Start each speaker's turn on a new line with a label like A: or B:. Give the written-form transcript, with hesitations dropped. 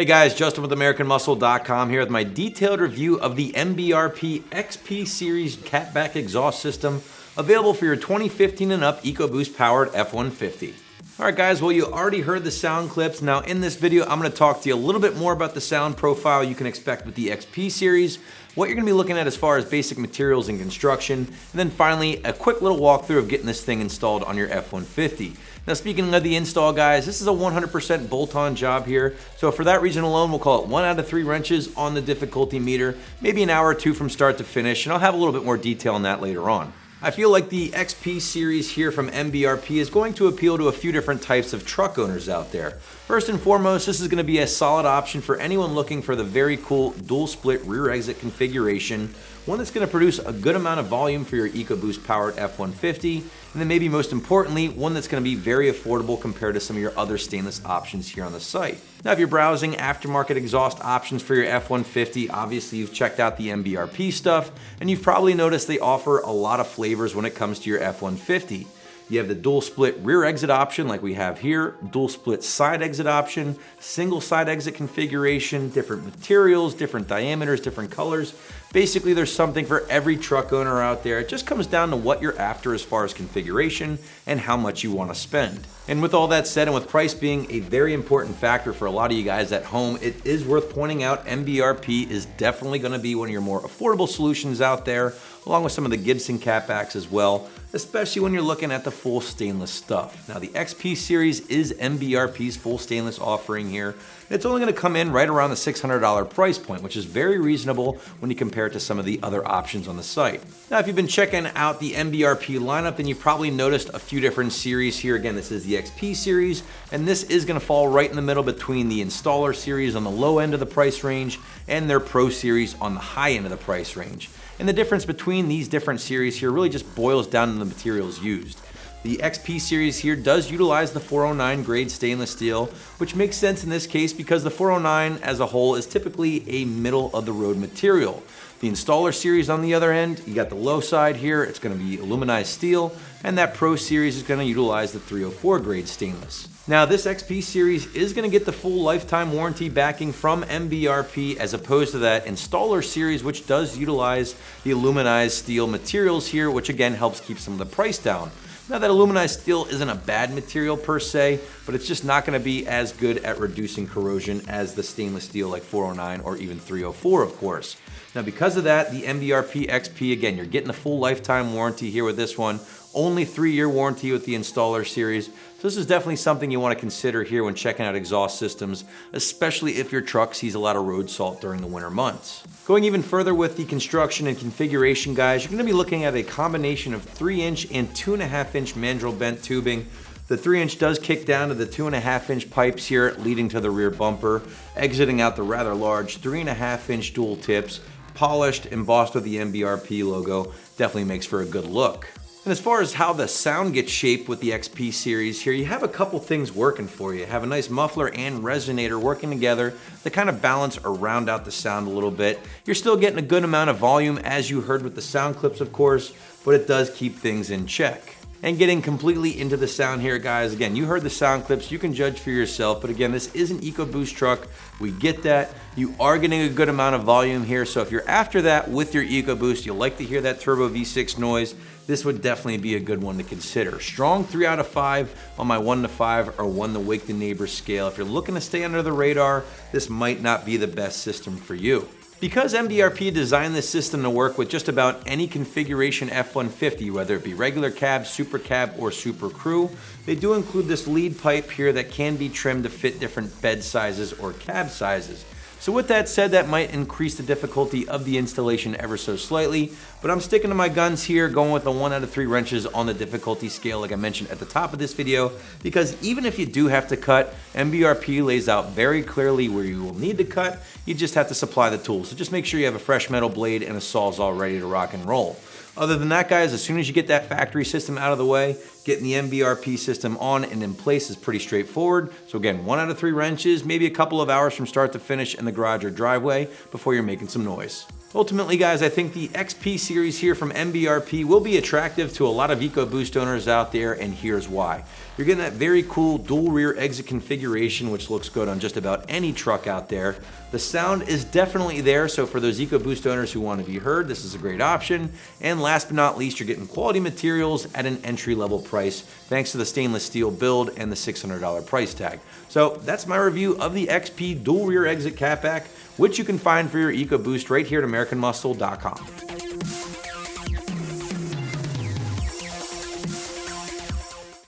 A: Hey guys, Justin with AmericanMuscle.com here with my detailed review of the MBRP XP Series catback exhaust system available for your 2015 and up EcoBoost powered F-150. Alright guys, well you already heard the sound clips. Now in this video I'm going to talk to you a little bit more about the sound profile you can expect with the XP Series, what you're going to be looking at as far as basic materials and construction, and then finally a quick little walkthrough of getting this thing installed on your F-150. Now speaking of the install guys, this is a 100% bolt-on job here, so for that reason alone we'll call it 1 out of 3 wrenches on the difficulty meter, maybe an hour or two from start to finish, and I'll have a little bit more detail on that later on. I feel like the XP Series here from MBRP is going to appeal to a few different types of truck owners out there. First and foremost, this is going to be a solid option for anyone looking for the very cool dual split rear exit configuration, one that's going to produce a good amount of volume for your EcoBoost powered F-150, and then maybe most importantly, one that's going to be very affordable compared to some of your other stainless options here on the site. Now if you're browsing aftermarket exhaust options for your F-150, obviously you've checked out the MBRP stuff, and you've probably noticed they offer a lot of flavors when it comes to your F-150. You have the dual split rear exit option like we have here, dual split side exit option, single side exit configuration, different materials, different diameters, different colors. Basically, there's something for every truck owner out there. It just comes down to what you're after as far as configuration and how much you want to spend. And with all that said, and with price being a very important factor for a lot of you guys at home, it is worth pointing out MBRP is definitely going to be one of your more affordable solutions out there, along with some of the Gibson catbacks as well, especially when you're looking at the full stainless stuff. Now the XP Series is MBRP's full stainless offering here. It's only going to come in right around the $600 price point, which is very reasonable when you compare it to some of the other options on the site. Now if you've been checking out the MBRP lineup, then you've probably noticed a few different series here. Again, this is the XP Series, and this is going to fall right in the middle between the Installer Series on the low end of the price range and their Pro Series on the high end of the price range. And the difference between these different series here really just boils down to the materials used. The XP Series here does utilize the 409 grade stainless steel, which makes sense in this case because the 409 as a whole is typically a middle of the road material. The Installer Series on the other end, you got the low side here, it's going to be aluminized steel, and that Pro Series is going to utilize the 304 grade stainless. Now this XP Series is going to get the full lifetime warranty backing from MBRP as opposed to that Installer Series, which does utilize the aluminized steel materials here, which again helps keep some of the price down. Now that aluminized steel isn't a bad material per se, but it's just not going to be as good at reducing corrosion as the stainless steel like 409 or even 304 of course. Now because of that, the MBRP XP, again, you're getting the full lifetime warranty here with this one, only 3-year warranty with the Installer Series. So this is definitely something you want to consider here when checking out exhaust systems, especially if your truck sees a lot of road salt during the winter months. Going even further with the construction and configuration guys, you're going to be looking at a combination of 3-inch and 2.5-inch mandrel bent tubing. The 3-inch does kick down to the 2.5-inch pipes here leading to the rear bumper, exiting out the rather large 3.5-inch dual tips, polished, embossed with the MBRP logo. Definitely makes for a good look. And as far as how the sound gets shaped with the XP Series here, you have a couple things working for you. You have a nice muffler and resonator working together to kind of balance or round out the sound a little bit. You're still getting a good amount of volume as you heard with the sound clips of course, but it does keep things in check. And getting completely into the sound here guys, again, you heard the sound clips, you can judge for yourself, but again, this is an EcoBoost truck, we get that. You are getting a good amount of volume here, so if you're after that with your EcoBoost, you'll like to hear that turbo V6 noise, this would definitely be a good one to consider. Strong 3 out of 5 on my 1 to 5 or 1 to wake the neighbors scale. If you're looking to stay under the radar, this might not be the best system for you. Because MBRP designed this system to work with just about any configuration F-150, whether it be regular cab, super cab, or super crew, they do include this lead pipe here that can be trimmed to fit different bed sizes or cab sizes. So with that said, that might increase the difficulty of the installation ever so slightly, but I'm sticking to my guns here, going with the 1 out of 3 wrenches on the difficulty scale like I mentioned at the top of this video, because even if you do have to cut, MBRP lays out very clearly where you will need to cut, you just have to supply the tools. So just make sure you have a fresh metal blade and a sawzall ready to rock and roll. Other than that guys, as soon as you get that factory system out of the way, getting the MBRP system on and in place is pretty straightforward. So again, 1 out of 3 wrenches, maybe a couple of hours from start to finish in the garage or driveway before you're making some noise. Ultimately, guys, I think the XP series here from MBRP will be attractive to a lot of EcoBoost owners out there, and here's why. You're getting that very cool dual rear exit configuration, which looks good on just about any truck out there. The sound is definitely there, so for those EcoBoost owners who want to be heard, this is a great option. And last but not least, you're getting quality materials at an entry-level price, thanks to the stainless steel build and the $600 price tag. So that's my review of the XP dual rear exit catback, which you can find for your EcoBoost right here at AmericanMuscle.com.